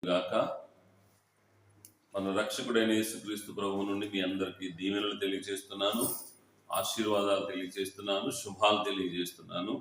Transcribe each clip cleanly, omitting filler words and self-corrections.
గాక. మన రక్షకుడైన యేసుక్రీస్తు ప్రభువు నుండి మీ అందరికీ దీవెనలు తెలియజేస్తున్నాను, ఆశీర్వాదాలు తెలియజేస్తున్నాను, శుభాలు తెలియజేస్తున్నాను.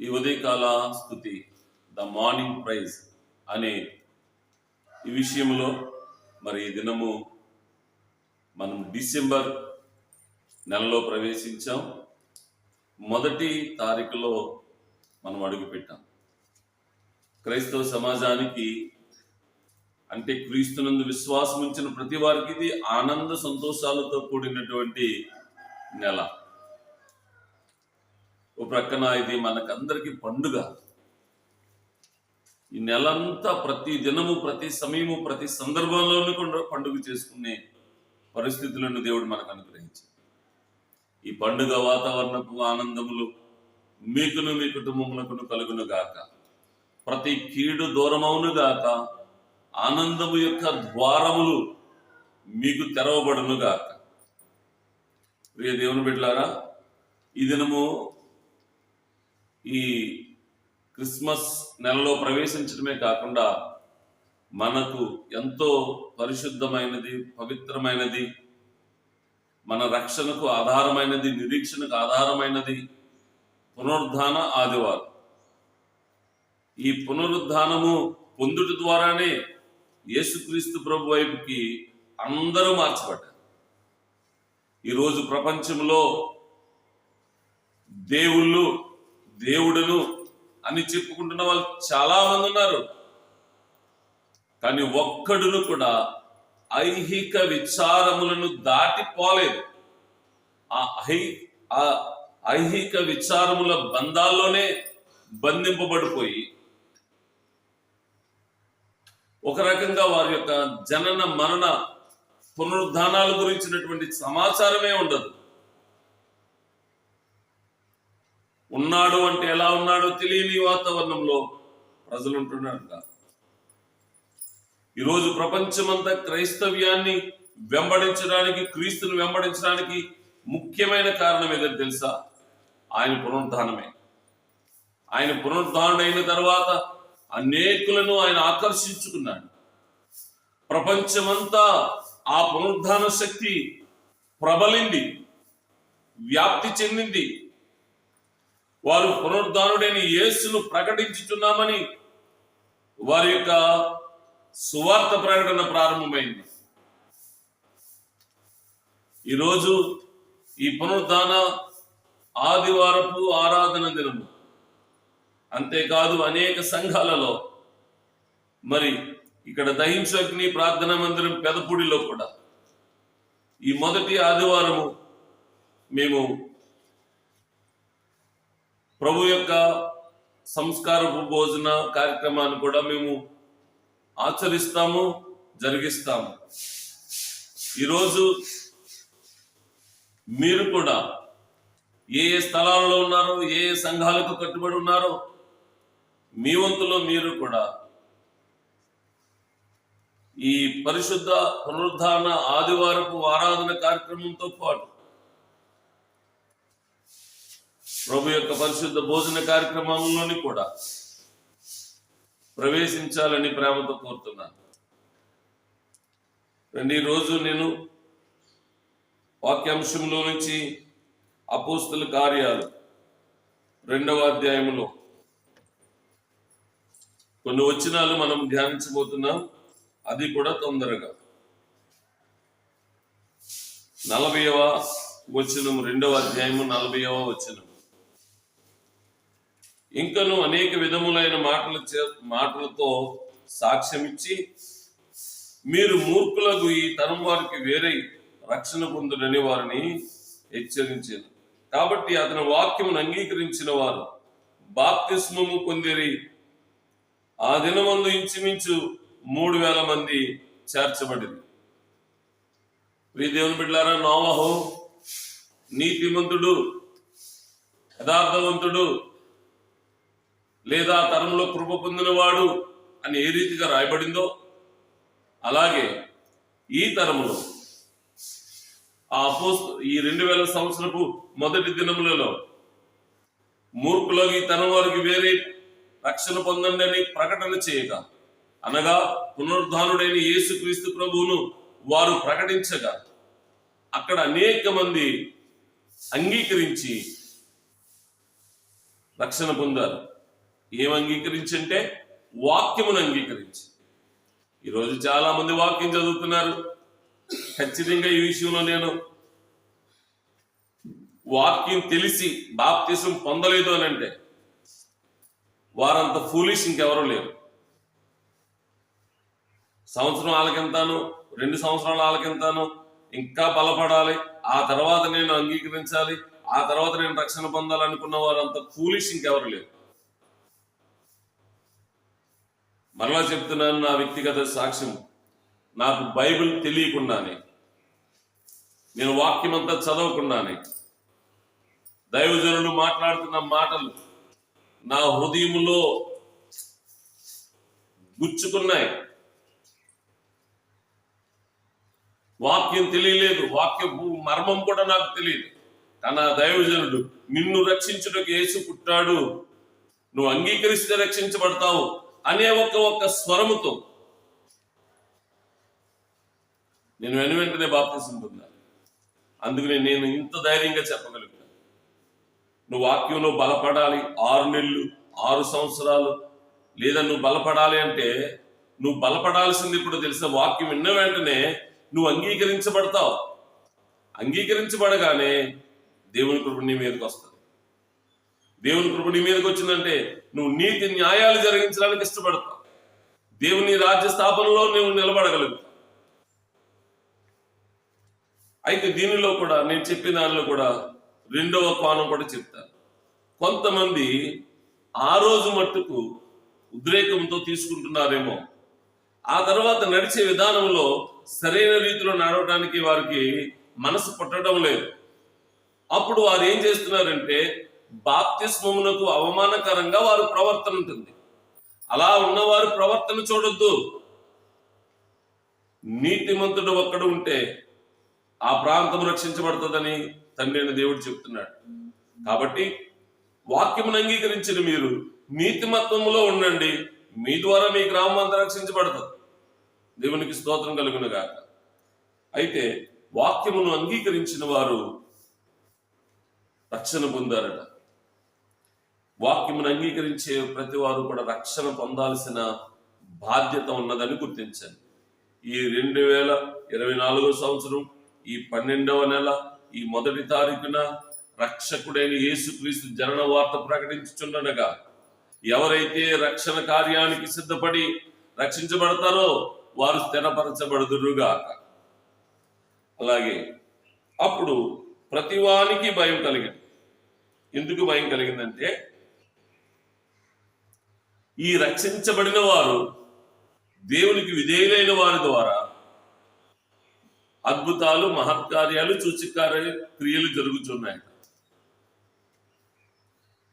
ఈ ఉదయకాల స్తుతి, ద మార్నింగ్ ప్రైజ్ అనే ఈ విషయంలో మరి ఈ దినము మనం డిసెంబర్ నెలలో ప్రవేశించాం. మొదటి తారీఖులో మనం అడుగుపెట్టాం. క్రైస్తవ సమాజానికి అంటే క్రీస్తునందు విశ్వాసం ఉంచిన ప్రతి వారికి ఇది ఆనంద సంతోషాలతో కూడినటువంటి నెల. ఓ ప్రక్కన ఇది మనకందరికి పండుగ. ఈ నెలంతా ప్రతి దినము, ప్రతి సమయము, ప్రతి సందర్భంలోనూ కూడా పండుగ చేసుకునే పరిస్థితులను దేవుడు మనకు అనుగ్రహించాడు. ఈ పండుగ వాతావరణపు ఆనందములు మీకును మీ కుటుంబములకును కలుగును గాక. ప్రతి కీడు దూరమవును గాక. ఆనందము యొక్క ద్వారములు మీకు తెరవబడును గాక. ప్రియ దేవుని బిడ్డలారా, ఈ దినము ఈ క్రిస్మస్ నెలలో ప్రవేశించడమే కాకుండా మనకు ఎంతో పరిశుద్ధమైనది, పవిత్రమైనది, మన రక్షణకు ఆధారమైనది, నిరీక్షణకు ఆధారమైనది పునరుద్ధాన ఆదివారం. ఈ పునరుద్ధానము పొందుట ద్వారానే యేసుక్రీస్తు ప్రభు వైపుకి అందరూ మార్చబడ్డారు. ఈరోజు ప్రపంచంలో దేవుడును అని చెప్పుకుంటున్న వాళ్ళు చాలా మంది ఉన్నారు. కానీ ఒక్కడును కూడా ఐహిక విచారములను దాటిపోలేదు. ఆ ఐహిక విచారముల బంధాల్లోనే బంధింపబడిపోయి ఒక రకంగా వారి యొక్క జనన మరణ పునరుద్ధానాల గురించినటువంటి సమాచారమే ఉండదు. ఉన్నాడు అంటే ఎలా ఉన్నాడో తెలియని వాతావరణంలో ప్రజలు ఉంటున్నారు. ఈరోజు ప్రపంచమంతా క్రైస్తవ్యాన్ని వెంబడించడానికి, క్రీస్తుని వెంబడించడానికి ముఖ్యమైన కారణం ఏదో తెలుసా? ఆయన పునరుద్ధానమే. ఆయన పునరుద్ధానుడైన తర్వాత అనేకులను ఆయన ఆకర్షించుకున్నాడు. ప్రపంచమంతా ఆ పునరుద్ధాన శక్తి ప్రబలింది, వ్యాప్తి చెందింది. వారు పునరుద్ధానుడైన యేసును ప్రకటించుచున్నామని వారి యొక్క సువార్త ప్రకటన ప్రారంభమైంది. ఈరోజు ఈ పునరుద్ధాన ఆదివారపు ఆరాధన దినము. అంతేకాదు అనేక సంఘాలలో, మరి ఇక్కడ దహించు అగ్ని ప్రార్థనా మందిరం పెదపూడిలో కూడా ఈ మొదటి ఆదివారము మేము ప్రభు యొక్క సంస్కారపు భోజన కార్యక్రమాన్ని కూడా మేము ఆచరిస్తాము, జరిగిస్తాము. ఈరోజు మీరు కూడా ఏ స్థలాలలో ఉన్నారో, ఏ సంఘాలకు కట్టుబడి ఉన్నారో, మీ వంతులో మీరు కూడా ఈ పరిశుద్ధ పునరుద్ధాన ఆదివారపు ఆరాధన కార్యక్రమంతో పాటు ప్రభు యొక్క పరిశుద్ధ భోజన కార్యక్రమంలోని కూడా ప్రవేశించాలని ప్రేమతో కోరుతున్నాను. ఈ రోజు నేను వాక్యాంశంలో నుంచి అపోస్తల కార్యాలు 2వ అధ్యాయంలో కొన్ని వచనాలు మనం ధ్యానించబోతున్నాం. అది కూడా తొందరగా 40వ వచనం, 2వ అధ్యాయము 40వ వచనం. ఇంకను అనేక విధములైన మాటలతో సాక్ష్యమిచ్చి మీరు మూర్ఖులకు ఈ తరం వారికి వేరే రక్షణ పొందుడని వారిని హెచ్చరించారు. కాబట్టి అతని వాక్యమును అంగీకరించిన వారు బాప్తిస్మము పొందిరి. ఆ దినమందు ఇంచుమించు 3000 మంది చేర్చబడింది. ప్రియ దేవుని బిడ్డలారా, నోవహు నీతిమంతుడు, యథార్థవంతుడు, లేదా తరంలో కృప పొందినవాడు అని ఏ రీతిగా రాయబడిందో, అలాగే ఈ తరములో ఈ 2000 సంవత్సరపు మొదటి దినములలో మూర్ఖులకు ఈ తరం వారికి వేరే రక్షణ పొందండి అని ప్రకటన చేయగా, అనగా పునరుద్ధానుడైన యేసుక్రీస్తు ప్రభువును వారు ప్రకటించగా అక్కడ అనేక మంది అంగీకరించి రక్షణ పొందారు. ఏం అంగీకరించంటే వాక్యమును అంగీకరించి. ఈరోజు చాలా మంది వాక్యం చదువుతున్నారు. ఖచ్చితంగా ఈ విషయంలో నేను వాక్యం తెలిసి బాప్తిసం పొందలేదు అని అంటే వారంత ఫూలిష్ ఇంకెవరూ లేరు. సంవత్సరం ఆలకింతాను, 2 సంవత్సరాలు ఆలకింతాను, ఇంకా బలపడాలి, ఆ తర్వాత నేను అంగీకరించాలి, ఆ తర్వాత నేను రక్షణ పొందాలనుకున్న వారంత ఫూలిష్ ఇంకెవరు లేరు. మరలా చెప్తున్నాను, నా వ్యక్తిగత సాక్ష్యం. నాకు బైబిల్ తెలియకుండానే, నేను వాక్యం అంతా చదవకుండానే దైవజనులు మాట్లాడుతున్న మాటలు నా హృదయంలో గుచ్చుకున్నాయి. వాక్యం తెలియలేదు, వాక్య మర్మం కూడా నాకు తెలియదు. కానీ ఆ దైవజనుడు, నిన్ను రక్షించుటకు యేసు పుట్టాడు, నువ్వు అంగీకరిస్తే రక్షించబడతావు అనే ఒక స్వరముతో నేను వెంటనే బాప్తిసం పొందాను. అందుకని నేను ఇంత ధైర్యంగా చెప్పగలుగుతాను. నువ్వు వాక్యంలో బలపడాలి, 6 నెలలు 6 సంవత్సరాలు, లేదా నువ్వు బలపడాలి అంటే నువ్వు బలపడాల్సింది ఇప్పుడు తెలిసిన వాక్యం విన్న వెంటనే నువ్వు అంగీకరించబడతావు. అంగీకరించబడగానే దేవుని కృప నీ మీదకి వస్తుంది. దేవుని కృప నీ మీదకి వచ్చిందంటే నువ్వు నీతి న్యాయాలు జరిగించడానికి ఇష్టపడతావు. దేవుని రాజ్య స్థాపనలో నువ్వు నిలబడగలుగుతావు. అయితే దీనిలో కూడా నేను చెప్పిన దానిలో కూడా రెండవ కోణం కూడా చెప్తాను. కొంతమంది ఆ రోజు మట్టుకు ఉద్రేకంతో తీసుకుంటున్నారేమో, ఆ తర్వాత నడిచే విధానంలో సరైన రీతిలో నడవడానికి వారికి మనసు పుట్టడం లేదు. అప్పుడు వారు ఏం చేస్తున్నారంటే బాప్తిస్మమునకు అవమానకరంగా వారి ప్రవర్తన ఉంటుంది. అలా ఉన్నవారి ప్రవర్తన చూడొద్దు. నీతిమంతుడు ఒక్కడు ఉంటే ఆ ప్రాంతం రక్షించబడుతుందని తండ్రి దేవుడు చెప్తున్నాడు. కాబట్టి వాక్యమును అంగీకరించిన మీరు నీతిమత్వములో ఉండండి, మీ ద్వారా మీ గ్రామం అంతా రక్షించబడుతుంది. దేవునికి స్తోత్రం కలుగును గాక. అయితే వాక్యమును అంగీకరించిన వారు రక్షణ పొందారట. వాక్యమును అంగీకరించే ప్రతి వారు కూడా రక్షణ పొందాల్సిన బాధ్యత ఉన్నదని గుర్తించండి. ఈ 2024 సంవత్సరం ఈ 12వ నెల ఈ 1వ తారీఖున రక్షకుడైన యేసుక్రీస్తు జనన వార్త ప్రకటించుచుండగా ఎవరైతే రక్షణ కార్యానికి సిద్ధపడి రక్షించబడతారో వారు స్థిరపరచబడుదురుగాక. అలాగే అప్పుడు ప్రతివానికి భయం కలిగింది. ఎందుకు భయం కలిగిందంటే ఈ రక్షించబడిన వారు దేవునికి విధేయులైన వారి ద్వారా అద్భుతాలు, మహత్కార్యాలు, సూచకకార్య క్రియలు జరుగుతున్నాయి.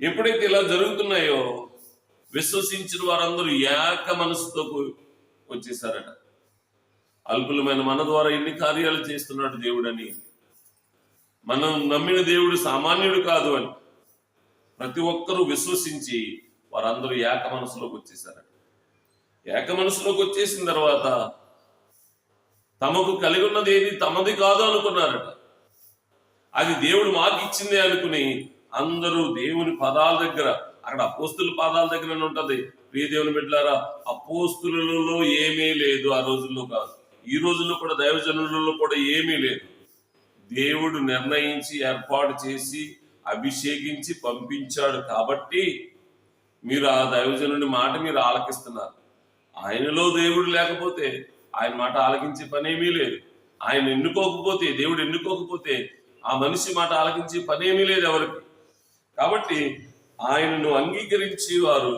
ఎప్పుడైతే ఇలా జరుగుతున్నాయో విశ్వసించిన వారందరూ ఏక మనసుతో వచ్చేసారట. అల్పులమైన మన ద్వారా ఎన్ని కార్యాలు చేస్తున్నాడు దేవుడని, మనం నమ్మిన దేవుడు సామాన్యుడు కాదు అని ప్రతి ఒక్కరూ విశ్వసించి వారందరూ ఏక మనసులోకి వచ్చేసారట. ఏక మనసులోకి వచ్చేసిన తర్వాత తమకు కలిగి ఉన్నది ఏది తమది కాదు అనుకున్నారట. అది దేవుడు మాకు ఇచ్చింది అనుకుని అందరూ దేవుని పదాల దగ్గర, అక్కడ అపోస్తుల పాదాల దగ్గర ఉంటది. ప్రియ దేవుని బిడ్డలారా, అపోస్తులలో ఏమీ లేదు ఆ రోజుల్లో కాదు, ఈ రోజుల్లో కూడా దైవజనులలో కూడా ఏమీ లేదు. దేవుడు నిర్ణయించి ఏర్పాటు చేసి అభిషేకించి పంపించాడు. కాబట్టి మీరు ఆ దైవజనుడి మాట మీరు ఆలకిస్తున్నారు. ఆయనలో దేవుడు లేకపోతే ఆయన మాట ఆలకించే పనేమీ లేదు. ఆయన ఎన్నుకోకపోతే, దేవుడు ఎన్నుకోకపోతే ఆ మనిషి మాట ఆలకించే పనేమీ లేదు ఎవరికి. కాబట్టి ఆయనను అంగీకరించి వారు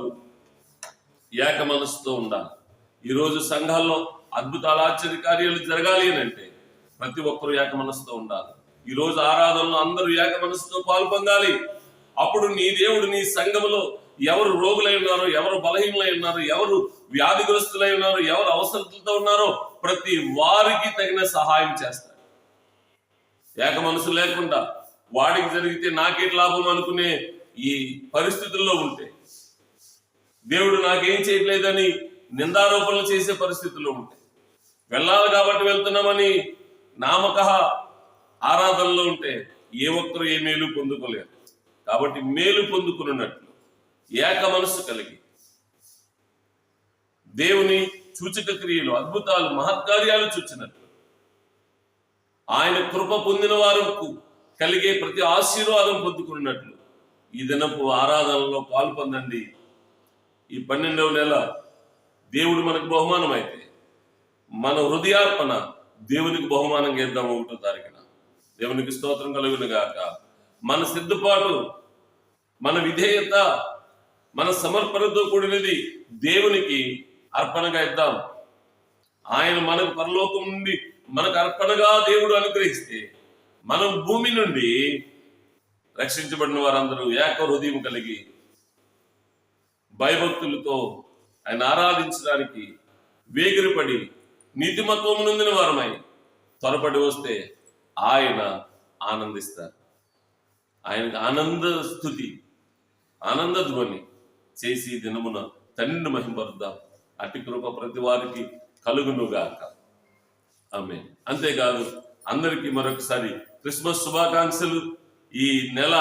ఏక మనసుతో ఉండాలి. ఈరోజు సంఘాల్లో అద్భుతాలు, ఆశ్చర్య కార్యాలు జరగాలి అని అంటే ప్రతి ఒక్కరూ ఏక మనసుతో ఉండాలి. ఈరోజు ఆరాధనలో అందరూ ఏక మనసుతో పాలు పొందాలి. అప్పుడు నీ దేవుడు నీ సంఘములో ఎవరు రోగులై ఉన్నారో, ఎవరు బలహీనలై ఉన్నారో, ఎవరు వ్యాధిగ్రస్తులై ఉన్నారో, ఎవరు అవసరతలతో ఉన్నారో ప్రతి వారికి తగిన సహాయం చేస్తారు. ఏక మనసు లేకుండా వాడికి జరిగితే నాకేటి లాభం అనుకునే ఈ పరిస్థితుల్లో ఉంటే దేవుడు నాకేం చేయట్లేదని నిందారోపణలు చేసే పరిస్థితుల్లో ఉంటాయి. వెళ్ళాలి కాబట్టి వెళ్తున్నామని నామక ఆరాధనలో ఉంటే ఏ ఒక్కరు ఏ మేలు పొందుకోలేరు. కాబట్టి మేలు పొందుకున్నట్లు ఏక మనస్సు కలిగి దేవుని సూచక క్రియలు, అద్భుతాలు, మహత్కార్యాలు చూచినట్లు ఆయన కృప పొందిన వారికి కలిగే ప్రతి ఆశీర్వాదం పొందుకున్నట్లు ఈ దినపు ఆరాధనలో పాల్పొందండి. ఈ 12వ నెల దేవుడు మనకు బహుమానం అయితే మన హృదయార్పణ దేవునికి బహుమానంగా ఇద్దాం. 1వ తారీఖున దేవునికి స్తోత్రం కలుగును గాక. మన సిద్ధపాటు, మన విధేయత, మన సమర్పణతో కూడినది దేవునికి అర్పణగా ఇద్దాం. ఆయన మనకు పరలోకం నుండి మనకు అర్పణగా దేవుడు అనుగ్రహిస్తే మనం భూమి నుండి రక్షించబడిన వారందరూ ఏక హృదయం కలిగి భయభక్తులతో ఆయన ఆరాధించడానికి వేగిరపడి నీతిమత్వం నొందిన వారమై త్వరపడి వస్తే ఆయన ఆనందిస్తారు. ఆయనకు ఆనంద స్తుతి, ఆనంద ధ్వని చేసి దినమున తండ్రిని మహిమపరుద్దాం. అట్టి కృప ప్రతి వారికి కలుగునుగాక. ఆమేన్. అంతేకాదు అందరికీ మరొకసారి క్రిస్మస్ శుభాకాంక్షలు. ఈ నెల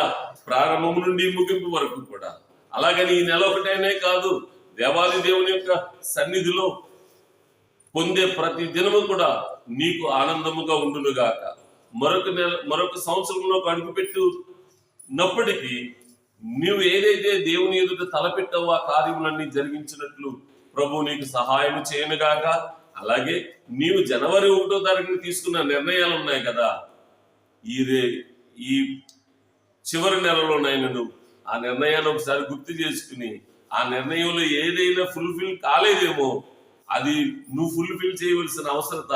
ప్రారంభం నుండి ముగింపు వరకు కూడా, అలాగని ఈ నెల ఒకటేనే కాదు, దేవాది దేవుని యొక్క సన్నిధిలో పొందే ప్రతి దినము కూడా నీకు ఆనందముగా ఉండునుగాక. మరొక సంవత్సరంలో అడుగుపెట్టినప్పటికీ నీవు ఏదైతే దేవుని ఎదుట తలపెట్టావో ఆ కార్యములన్నీ జరిగించినట్లు ప్రభు నీకు సహాయం చేయనుగాక. అలాగే నీవు జనవరి 1వ తారీఖున తీసుకున్న నిర్ణయాలు ఉన్నాయి కదా, ఈ చివరి నెలలోనైనా నువ్వు ఆ నిర్ణయాన్ని ఒకసారి గుర్తు చేసుకుని ఆ నిర్ణయంలో ఏదైనా ఫుల్ఫిల్ కాలేదేమో అది నువ్వు ఫుల్ఫిల్ చేయవలసిన అవసరత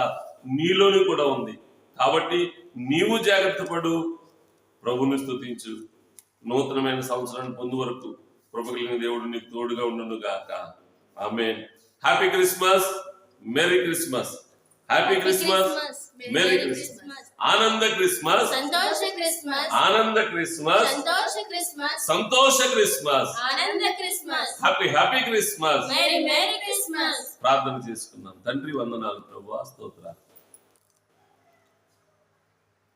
నీలోని కూడా ఉంది. కాబట్టి నీవు జాగ్రత్త పడు, ప్రభుని స్తుతించు. నూతనమైన సంవత్సరాన్ని పొందు వరకు కృప కలిగిన దేవుడు నీకు తోడుగా ఉండును గాక. Amen. Happy Christmas, merry Christmas. Happy Christmas, merry Christmas. ఆనంద క్రిస్మస్, సంతోష క్రిస్మస్. ఆనంద క్రిస్మస్, సంతోష క్రిస్మస్. సంతోష క్రిస్మస్. ఆనంద Christmas. Happy Christmas. Merry Christmas. ప్రార్థన చేసుకున్నాం. తండ్రి వందనాలు ప్రభువా, స్తోత్రాలు.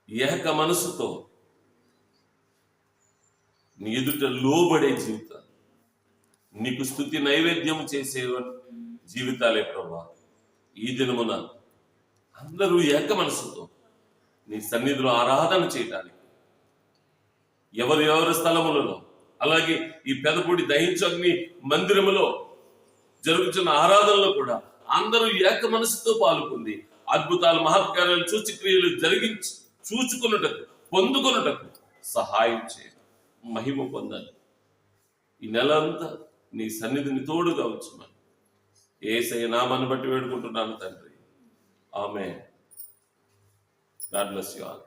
ఏక మనసుతో నీ ఎదుట లోబడే జీవితాలు, నీకు స్తుతి నైవేద్యం చేసే జీవితాలే ప్రభువా. ఈ దినమున అందరూ ఏక మనసుతో నీ సన్నిధిలో ఆరాధన చేయడానికి ఎవరి స్థలములలో, అలాగే ఈ పెదపూడి దహించు అగ్ని మందిరములో జరుగుతున్న ఆరాధనలో కూడా అందరూ ఏక మనసుతో పాల్గొంది అద్భుతాలు, మహత్కార్యాలు, సూచక్రియలు చూచుకున్నటకు, పొందుకున్నటకు సహాయం చేయాలి. మహిమ పొందాలి. ఈ నెల అంతా నీ సన్నిధిని తోడుగా ఉంచమని యేసయ్య నామాన్ని బట్టి వేడుకుంటున్నాను తండ్రి. ఆమేన్. God bless you all.